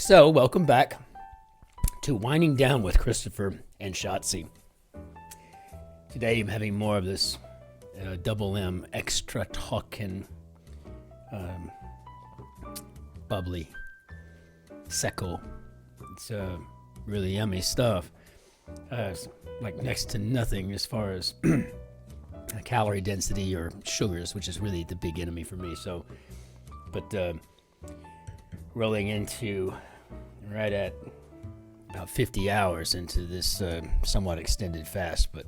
So, welcome back to Winding Down with Christopher and Shotzi. Today I'm having more of this double M extra talking, bubbly, secco. It's really yummy stuff. It's like next to nothing as far as calorie density or sugars, which is really the big enemy for me. So, but rolling into right at about 50 hours into this somewhat extended fast, but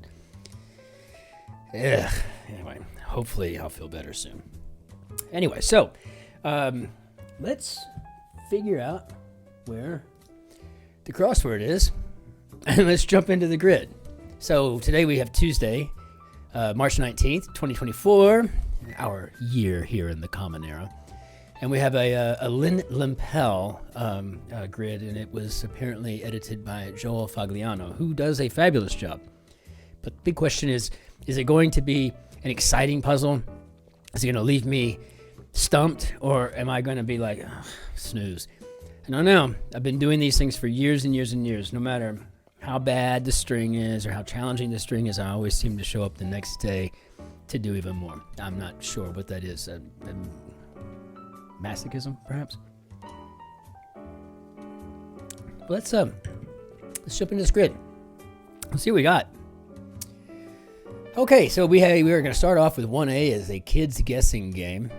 anyway, hopefully I'll feel better soon. Anyway, so let's figure out where the crossword is, and let's jump into the grid. So today we have Tuesday, March 19th, 2024, our year here in the Common Era. And we have a Lynn Limpel grid, and it was apparently edited by Joel Fagliano, who does a fabulous job. But the big question is it going to be an exciting puzzle? Is it going to leave me stumped, or am I going to be like, snooze? I don't know. I've been doing these things for years and years and years. No matter how bad the string is or how challenging the string is, I always seem to show up the next day to do even more. I'm not sure what that is. Masochism, perhaps. Let's jump into this grid. Let's see what we got. Okay, so we are going to start off with 1A as a kids guessing game.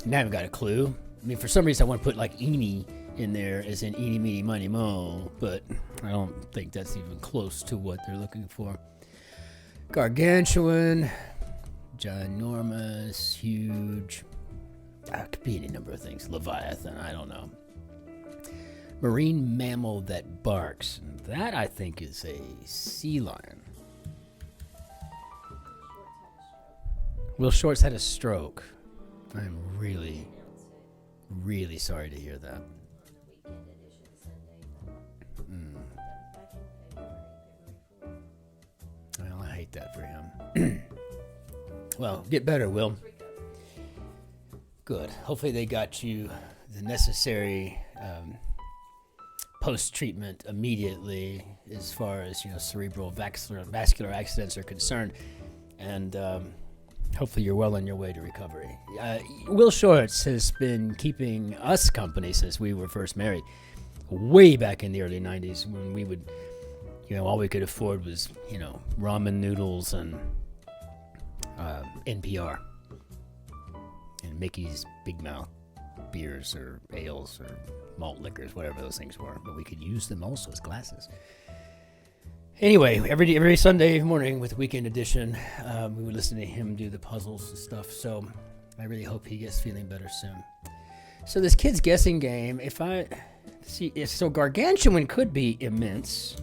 And I haven't got a clue. I mean, for some reason I want to put like eeny in there as in eeny, meeny, miny, mo, but I don't think that's even close to what they're looking for. Gargantuan, ginormous, huge. It could be any number of things. Leviathan, I don't know. Marine mammal that barks. That, I think, is a sea lion. Will Shorts had a stroke. I'm really, really sorry to hear that. Well, I hate that for him. Well, get better, Will. Good. Hopefully they got you the necessary post-treatment immediately as far as, cerebral vascular accidents are concerned. And hopefully you're well on your way to recovery. Will Shorts has been keeping us company since we were first married, way back in the early 90s when we would, all we could afford was, ramen noodles and NPR. And Mickey's Big Mouth beers or ales or malt liquors, whatever those things were. But we could use them also as glasses. Anyway, every Sunday morning with Weekend Edition, we would listen to him do the puzzles and stuff. So I really hope he gets feeling better soon. So this kid's guessing game, so Gargantuan could be immense.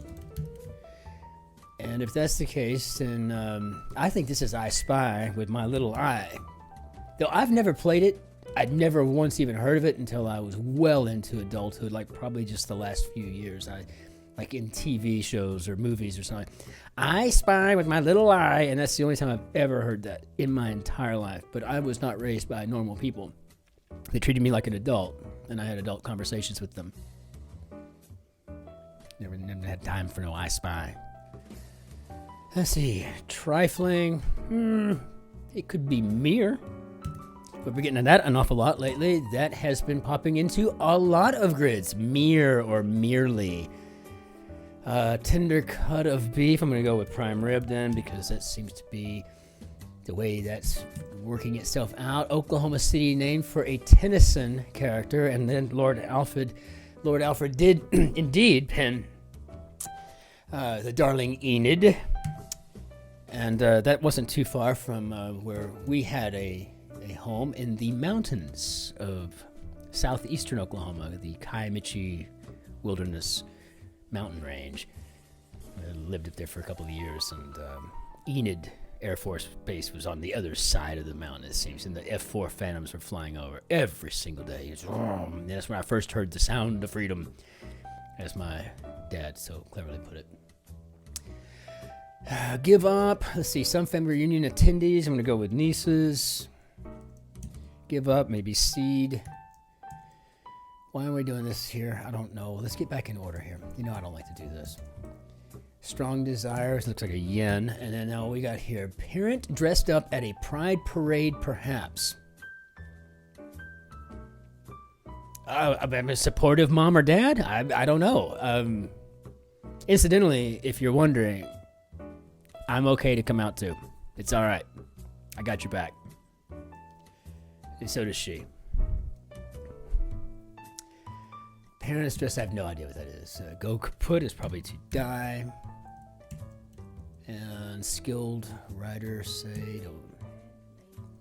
And if that's the case, then I think this is I Spy with my little eye. Though I've never played it, I'd never once even heard of it until I was well into adulthood, like probably just the last few years. Like in TV shows or movies or something. I Spy with my little eye, and that's the only time I've ever heard that in my entire life. But I was not raised by normal people. They treated me like an adult, and I had adult conversations with them. Never had time for no I Spy. Let's see, trifling. It could be mere. But we're getting to that an awful lot lately. That has been popping into a lot of grids. Mere or merely. Tender cut of beef. I'm going to go with prime rib then, because that seems to be the way that's working itself out. Oklahoma City named for a Tennyson character, and then Lord Alfred did indeed pen the darling Enid, and that wasn't too far from where we had a home in the mountains of southeastern Oklahoma, the Kiamichi Wilderness Mountain Range. I lived up there for a couple of years, and Enid Air Force Base was on the other side of the mountain, it seems, and the F-4 Phantoms were flying over every single day. And that's when I first heard the sound of freedom, as my dad so cleverly put it. Give up. Let's see, some family reunion attendees. I'm going to go with nieces. Give up, maybe seed. Why are we doing this here? I don't know. Let's get back in order here. You know I don't like to do this. Strong desires, looks like a yen. And then now we got here, parent dressed up at a pride parade, perhaps. I'm a supportive mom or dad? I don't know. Incidentally, if you're wondering, I'm okay to come out too. It's all right. I got your back. And so does she. Parents dressed, I have no idea what that is. Go kaput is probably to die. And skilled rider say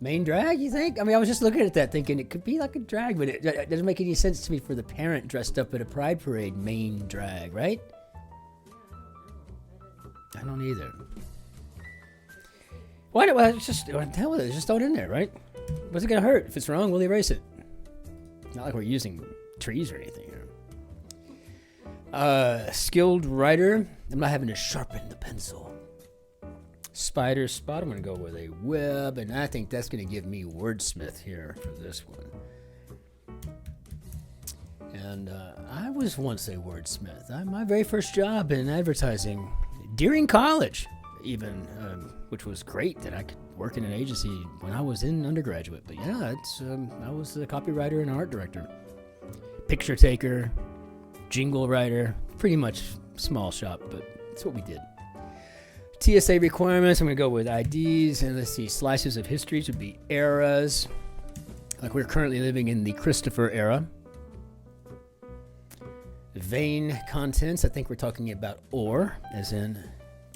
main drag, you think? I mean, I was just looking at that thinking it could be like a drag, but it doesn't make any sense to me for the parent dressed up at a pride parade main drag, right? I don't either. Why? Well, it's just hell with it. Just throw it in there, right? What's it gonna hurt? If it's wrong, we'll erase it. Not like we're using trees or anything here. Skilled writer. I'm not having to sharpen the pencil. Spider spot. I'm gonna go with a web, and I think that's gonna give me wordsmith here for this one. And I was once a wordsmith. My very first job in advertising during college, even, which was great that I could work in an agency when I was in undergraduate. But yeah, I was a copywriter and art director, picture taker, jingle writer, pretty much small shop, but that's what we did. TSA requirements, I'm going to go with IDs, and let's see, slices of history would be eras. Like we're currently living in the Christopher era. Vein contents, I think we're talking about ore, as in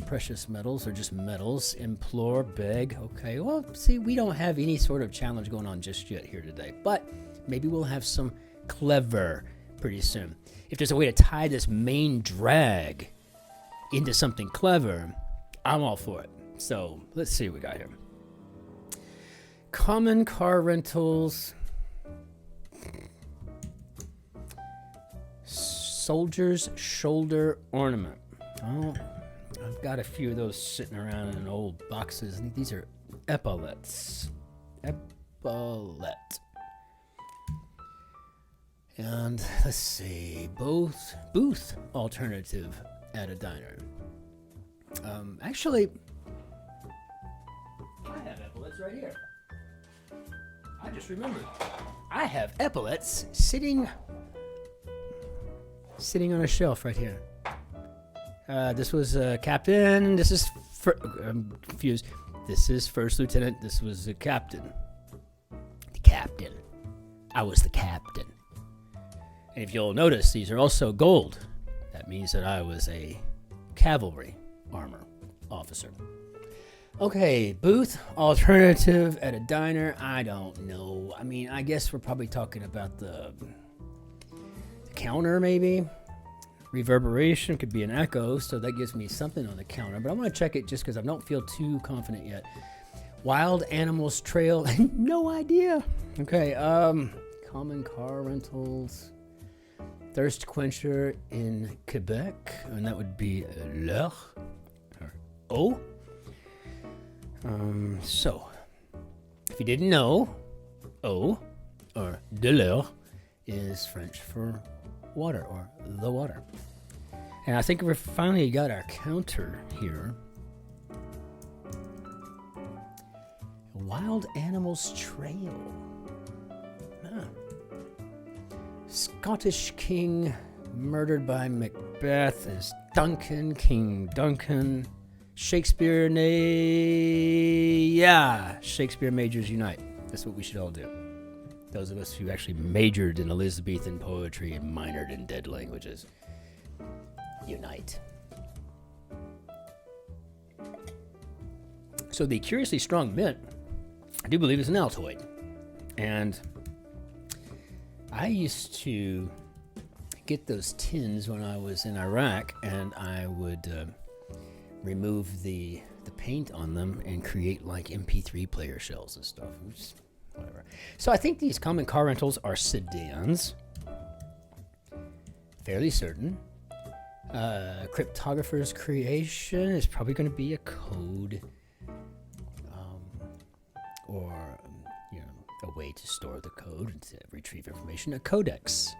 precious metals or just metals. Implore, beg. Okay, well, see, we don't have any sort of challenge going on just yet here today, but maybe we'll have some clever pretty soon. If there's a way to tie this main drag into something clever, I'm all for it. So let's see what we got here. Common car rentals. Soldier's shoulder ornament. Oh, I've got a few of those sitting around in old boxes. I think these are epaulets. Epaulet. And let's see, booth alternative at a diner. Actually, I have epaulets right here. I just remembered. I have epaulets sitting on a shelf right here. This was captain. This is I'm confused. This is first lieutenant. This was the captain. The captain. I was the captain. And if you'll notice, these are also gold. That means that I was a cavalry armor officer. Okay, booth alternative at a diner. I don't know. I mean, I guess we're probably talking about the counter, maybe. Reverberation could be an echo, so that gives me something on the counter. But I'm going to check it just because I don't feel too confident yet. Wild animals trail. No idea. Okay, common car rentals. Thirst quencher in Quebec, and that would be l'heure or eau. So, if you didn't know, eau or de l'heure is French for water or the water. And I think we've finally got our counter here. Wild animals trail. Huh. Scottish king murdered by Macbeth is Duncan, King Duncan. Shakespeare Shakespeare majors unite. That's what we should all do. Those of us who actually majored in Elizabethan poetry and minored in dead languages. Unite. So the curiously strong mint, I do believe, is an Altoid. And I used to get those tins when I was in Iraq, and I would remove the paint on them and create like MP3 player shells and stuff. Just whatever. So I think these common car rentals are sedans. Fairly certain. Cryptographer's creation is probably going to be a code, or a way to store the code and to retrieve information. A codex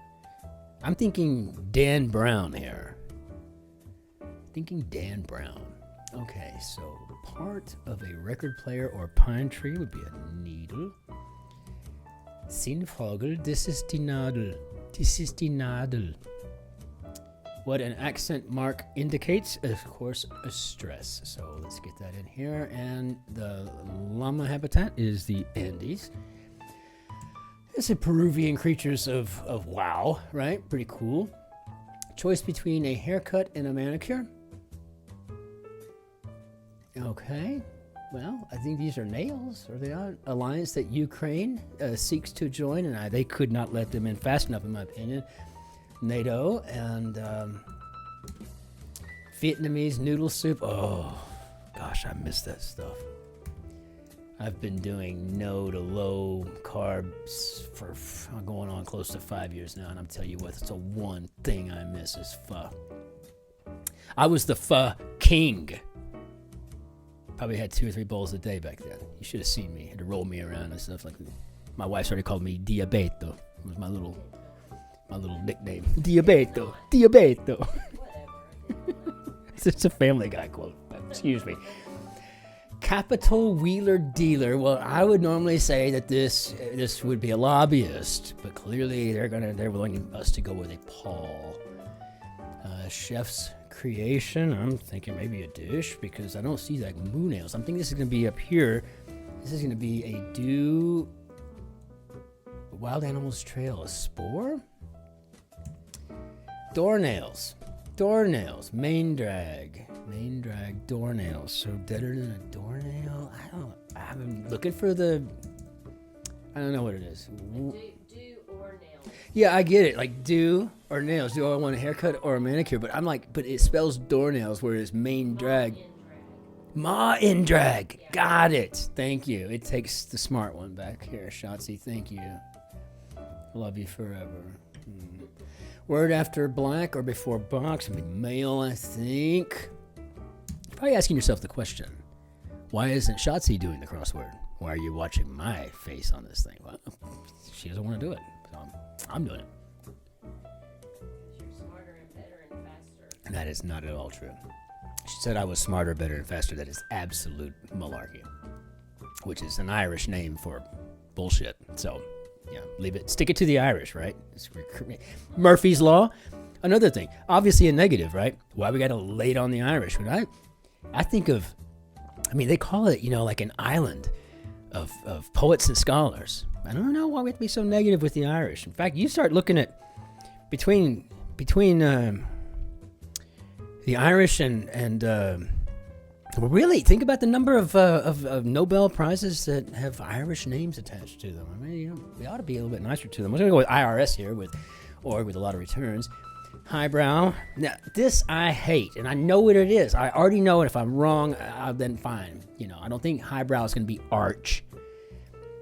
I'm thinking Dan Brown here. Thinking Dan Brown. Okay, so part of a record player or pine tree would be a needle. Sinnvogel, this is die Nadel. This is die Nadel. What an accent mark indicates, of course, a stress. So let's get that in here. And the llama habitat is the Andes. It's a Peruvian creatures of wow, right? Pretty cool. Choice between a haircut and a manicure. Okay. Well, I think these are nails. Are they not? Alliance that Ukraine seeks to join, and they could not let them in fast enough, in my opinion. NATO and Vietnamese noodle soup. Oh, gosh, I miss that stuff. I've been doing no to low carbs for going on close to 5 years now, and I'm telling you what, it's the one thing I miss is pho. I was the pho king. Probably had 2 or 3 bowls a day back then. You should have seen me. Had to roll me around and stuff like that. My wife started calling me Diabeto. It was my little nickname. Diabeto. It's a Family Guy quote. Excuse me. Capital Wheeler Dealer. Well, I would normally say that this would be a lobbyist, but clearly they're wanting us to go with a Paul. Chef's creation. I'm thinking maybe a dish because I don't see like moo nails. I'm thinking this is going to be up here. This is going to be a Wild Animals Trail, a spore. Doornails, main drag, doornails. So deader than a doornail. I'm looking for I don't know what it is. Do or nails. Yeah, I get it. Like do or nails. Do I want a haircut or a manicure? But I'm like, but it spells doornails, whereas main drag. Ma in drag. Yeah. Got it. Thank you. It takes the smart one back here, Shotzi. Thank you. Love you forever. Word after black or before box. I mean, male, I think. You're probably asking yourself the question, why isn't Shotzi doing the crossword? Why are you watching my face on this thing? Well, she doesn't want to do it. So I'm doing it. You're smarter and better and faster. And that is not at all true. She said I was smarter, better, and faster. That is absolute malarkey, which is an Irish name for bullshit. So, yeah, leave it. Stick it to the Irish, right? Murphy's Law. Another thing, obviously a negative, right? Why we got to lay it on the Irish? When I think of, they call it, like an island of poets and scholars. I don't know why we have to be so negative with the Irish. In fact, you start looking at between the Irish and really think about the number of Nobel Prizes that have Irish names attached to them. We ought to be a little bit nicer to them. We're going to go with IRS here with a lot of returns. Highbrow. Now, this I hate, and I know what it is. I already know it. If I'm wrong, then fine. I don't think highbrow is going to be arch.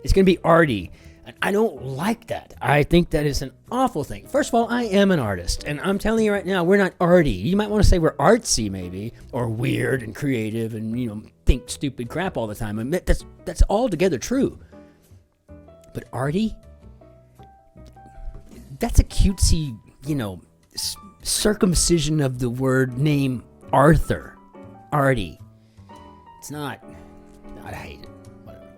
It's going to be arty. And I don't like that. I think that is an awful thing. First of all, I am an artist, and I'm telling you right now, we're not arty. You might want to say we're artsy, maybe, or weird and creative and, think stupid crap all the time. And that's altogether true. But arty? That's a cutesy, circumcision of the word name Arthur. Arty. It's not. I hate it. Whatever.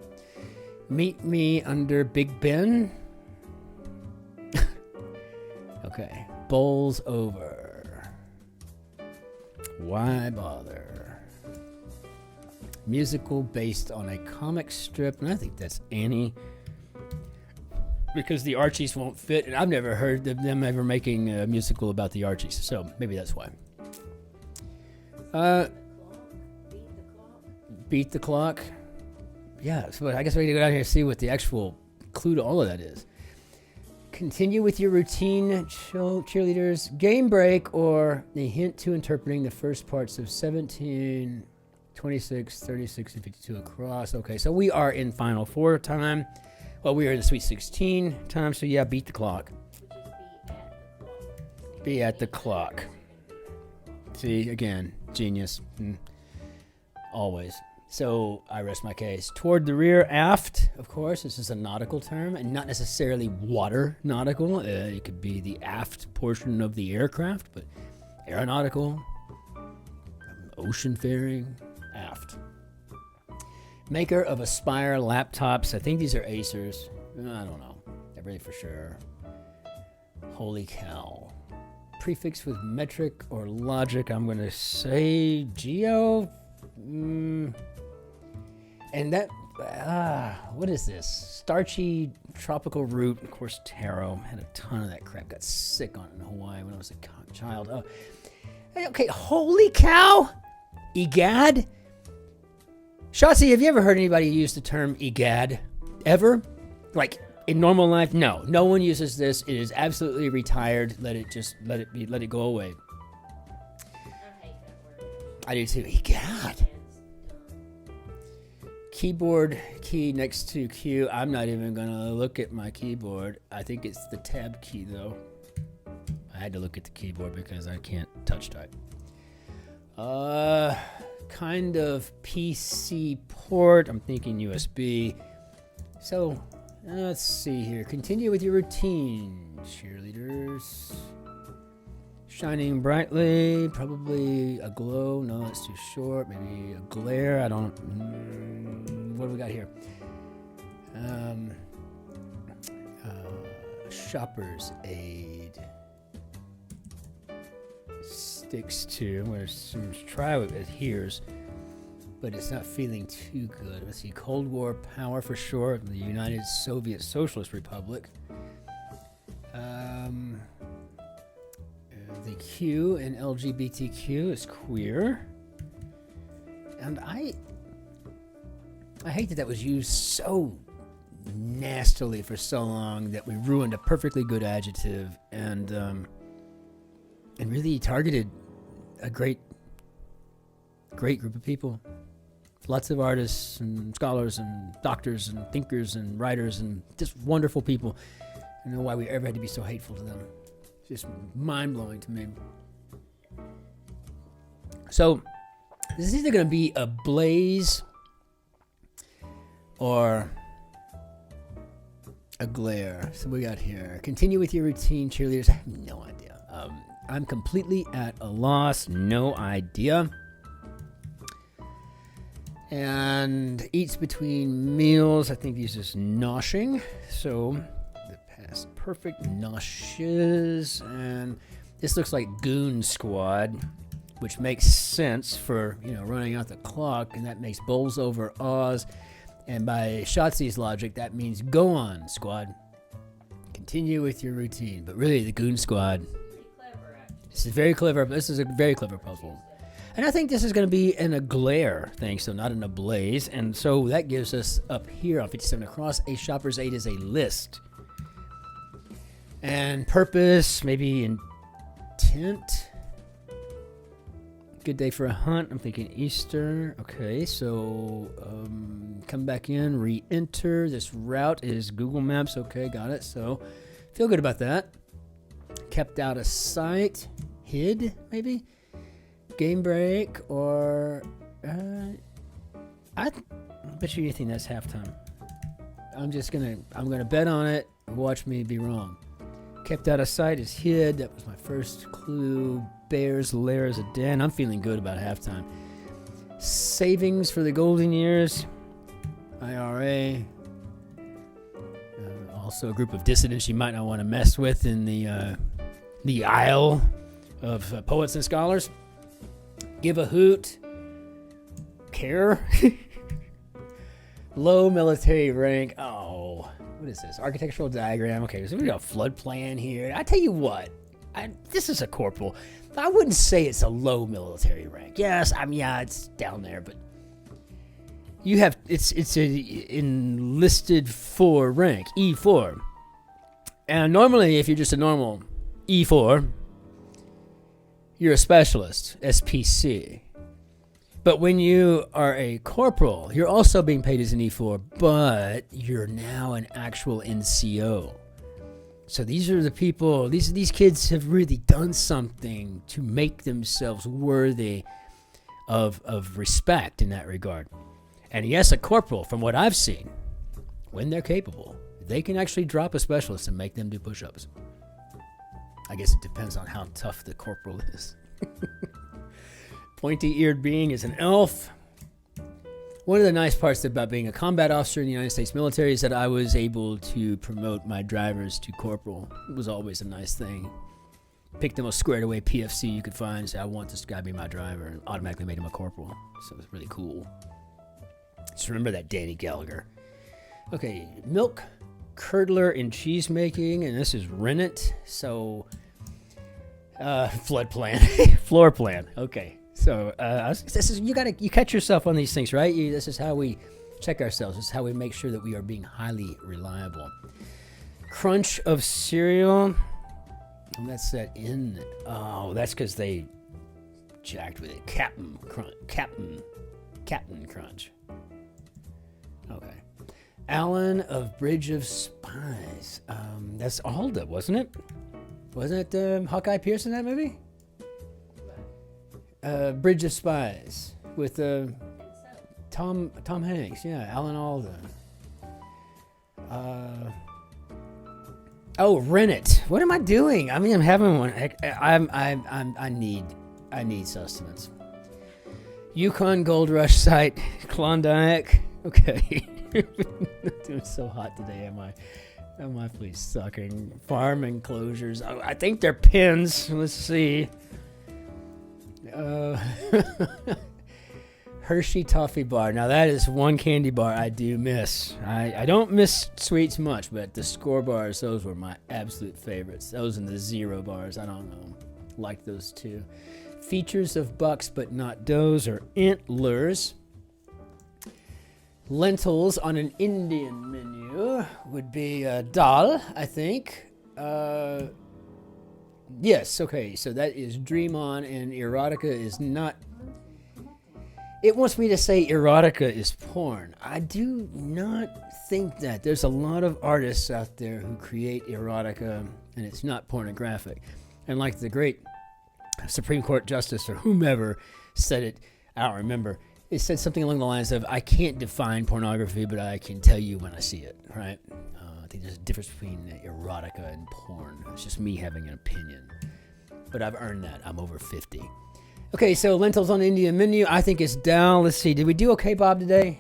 Meet me under Big Ben. Okay. Bowls over. Why bother? Musical based on a comic strip, and I think that's Annie. Because the Archies won't fit, and I've never heard of them ever making a musical about the Archies, so maybe that's why. Beat the clock. Yeah, so I guess we need to go down here and see what the actual clue to all of that is. Continue with your routine, cheerleaders. Game break, or a hint to interpreting the first parts of 17, 26, 36, and 52 across. Okay, so we are in Final Four time. Well, we are in the Sweet 16 time, so yeah, beat the clock. Be at the clock. See, again, genius. Always. So I rest my case. Toward the rear, aft, of course. This is a nautical term, and not necessarily water nautical. It could be the aft portion of the aircraft, but aeronautical, oceanfaring, aft. Maker of Aspire laptops. I think these are Acers. I don't know. They're really for sure. Holy cow. Prefix with metric or logic. I'm going to say geo. And that, what is this? Starchy tropical root. Of course, taro. Had a ton of that crap. Got sick on it in Hawaii when I was a child. Oh. Okay, holy cow. Egad? Shotzi, have you ever heard anybody use the term egad? Ever? Like, in normal life? No. No one uses this. It is absolutely retired. Let it go away. I hate that word. I do too. Egad. Keyboard key next to Q. I'm not even gonna look at my keyboard. I think it's the tab key though. I had to look at the keyboard because I can't touch type. Kind of PC port. I'm thinking USB. So let's see here. Continue with your routine, cheerleaders. Shining brightly, probably a glow. No, that's too short. Maybe a glare. I don't. What do we got here? Shopper's aid. Sticks to. I'm going to try what it adheres, but it's not feeling too good. Let's see. Cold War power for sure. The United Soviet Socialist Republic. The Q in LGBTQ is queer. And I hate that was used so nastily for so long that we ruined a perfectly good adjective and really targeted a great group of people. Lots of artists and scholars and doctors and thinkers and writers and just wonderful people. I don't know why we ever had to be so hateful to them. Just mind-blowing to me. So, this is either going to be a blaze or a glare. So we got here. Continue with your routine, cheerleaders. I have no idea. I'm completely at a loss. No idea. And eats between meals. I think these is noshing. So perfect noshes, and this looks like Goon Squad, which makes sense for running out the clock, and that makes bowls over Oz, and by Shotzi's logic that means go on squad, continue with your routine. But really the Goon Squad, Pretty clever, actually. this is a very clever puzzle, and I think this is going to be in a glare thing, so not in a blaze, and so that gives us up here on 57 across a shopper's aid is a list. And purpose, maybe intent. Good day for a hunt. I'm thinking Easter. Okay, so come back in, re-enter. This route is Google Maps. Okay, got it. So feel good about that. Kept out of sight. Hid, maybe. Game break, or I bet you think that's halftime. I'm gonna bet on it. Watch me be wrong. Kept out of sight is hid. That was my first clue. Bear's lair is a den. I'm feeling good about halftime. Savings for the golden years. IRA. Also a group of dissidents you might not want to mess with in the Isle of Poets and Scholars. Give a hoot. Care. Low military rank. Oh. What is this? Architectural diagram. Okay, so we got a flood plan here. I tell you what, this is a corporal. I wouldn't say it's a low military rank. Yes, it's down there, but you have it's a enlisted 4 rank, E4. And normally, if you're just a normal E4, you're a specialist, SPC. But when you are a corporal, you're also being paid as an E4, but you're now an actual NCO. So these are the people, these kids have really done something to make themselves worthy of respect in that regard. And yes, a corporal, from what I've seen, when they're capable, they can actually drop a specialist and make them do push-ups. I guess it depends on how tough the corporal is. Pointy-eared being is an elf. One of the nice parts about being a combat officer in the United States military is that I was able to promote my drivers to corporal. It was always a nice thing. Pick the most squared away PFC you could find and say, I want this guy to be my driver, and automatically made him a corporal. So it was really cool. Just remember that, Danny Gallagher. Okay, milk, curdler, and cheese making, and this is rennet. So, flood plan, floor plan. Okay, so this is you catch yourself on these things, right? This is how we check ourselves. This is how we make sure that we are being highly reliable. Crunch of cereal. And that's that in. Oh, that's because they jacked with it. Captain Crunch. Okay. Alan of Bridge of Spies. That's Alda, wasn't it? Wasn't it Hawkeye Pierce in that movie? Bridge of Spies with Tom Hanks. Yeah, Alan Alda. Oh, rennet. What am I doing? I mean, I'm having one. I need sustenance. Yukon Gold Rush site, Klondike. Okay. Not doing so hot today, am I? Am I please sucking? Farm enclosures. Oh, I think they're pins. Let's see. Hershey Toffee Bar. Now that is one candy bar I do miss. I don't miss sweets much, but the Score bars, those were my absolute favorites. Those and the Zero bars, I don't know. Like those two. Features of bucks but not does or antlers. Lentils on an Indian menu would be dal, I think. Yes, okay, so that is Dream On, and erotica is not. It wants me to say erotica is porn. I do not think that. There's a lot of artists out there who create erotica, and it's not pornographic. And like the great Supreme Court Justice or whomever said it, I don't remember. It said something along the lines of, I can't define pornography, but I can tell you when I see it, right? I think there's a difference between erotica and porn. It's just me having an opinion. But I've earned that. I'm over 50. Okay, so lentils on the Indian menu. I think it's down. Let's see. Did we do okay, Bob, today?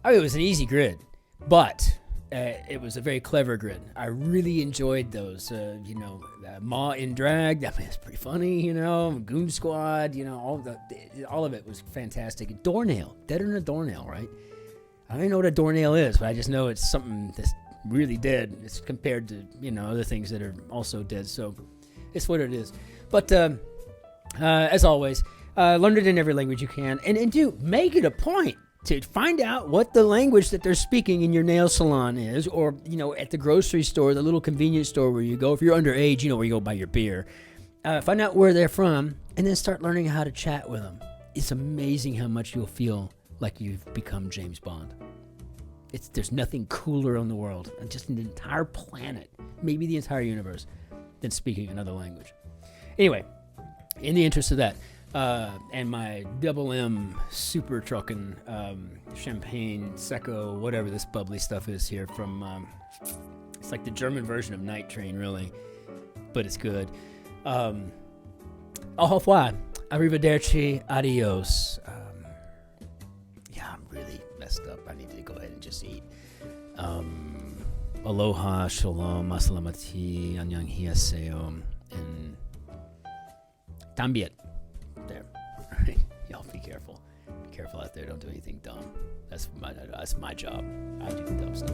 I mean, it was an easy grid, but it was a very clever grid. I really enjoyed those. Ma in Drag. I mean, it's pretty funny, Goon Squad, all of it was fantastic. Doornail. Deader than a doornail, right? I don't even know what a doornail is, but I just know it's something that's really dead. It's compared to, other things that are also dead. So it's what it is. But as always, learn it in every language you can. And do make it a point to find out what the language that they're speaking in your nail salon is, or, at the grocery store, the little convenience store where you go. If you're underage, where you go buy your beer. Find out where they're from, and then start learning how to chat with them. It's amazing how much you'll feel like you've become James Bond. There's nothing cooler in the world, and just in the entire planet, maybe the entire universe, than speaking another language. Anyway, in the interest of that, and my double M super trucking champagne, Secco, whatever this bubbly stuff is here from, it's like the German version of Night Train, really, but it's good. Au revoir, arrivederci, adios. I'm really messed up. I need to go ahead and just eat. Aloha, shalom, masalamati, annyeonghaseyo, and también. There. All right. Y'all be careful. Be careful out there. Don't do anything dumb. That's my job. I do dumb stuff.